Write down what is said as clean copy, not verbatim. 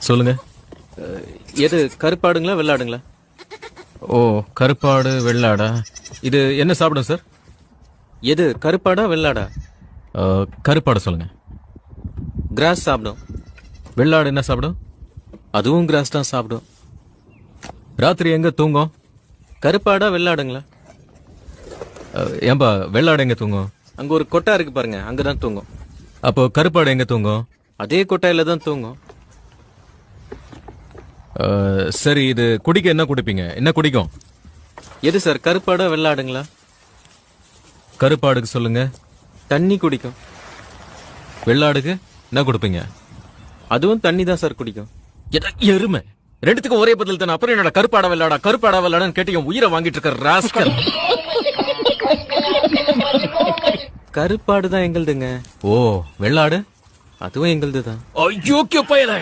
சொல்லுங்க. எது கருப்பாடுங்களா வெள்ளாடுங்களா? ஓ, கருப்பாடு வெள்ளாடா? இது என்ன சாப்பிடும் சார்? எது கருப்பாடா வெள்ளாடா? கருப்பாடை சொல்லுங்க. கிராஸ் சாப்பிடும். வெள்ளாடு என்ன சாப்பிடும்? அதுவும் கிராஸ் தான் சாப்பிடும். ராத்திரி எங்க தூங்கும்? கருப்பாடா வெள்ளாடுங்களா? ஏன்பா வெள்ளாடு எங்க தூங்கும்? அங்க ஒரு கொட்டா இருக்கு பாருங்க, அங்கதான் தூங்கும். அப்போ கருப்பாடு எங்க தூங்கும்? அதே கொட்டாயில தான் தூங்கும். சரி, இது குடிக்க என்ன குடிப்பீங்க? என்ன குடிக்கும்? எது சார் கருப்பாடா வெள்ளாடுங்களா? கருப்பாடுக்கு சொல்லுங்க. தண்ணி குடிக்கும். வெள்ளாடுக்கு என்ன கொடுப்பீங்க? அதுவும் தண்ணி தான் சார் குடிக்கும். எருமை, ரெண்டுத்துக்கும் ஒரே பதில் தானே. அப்புறம் என்னடா கருப்பாடா வெள்ளாடா கருப்பாடா வெள்ளாடான்னு கேட்டு என் உயிரை வாங்கிட்டு இருக்க ராஸ்கல். கருப்பாடு தான் எங்களுதுங்க. ஓ, வெள்ளாடு அதுவும் எங்களுது தான். ஐயோ பயல.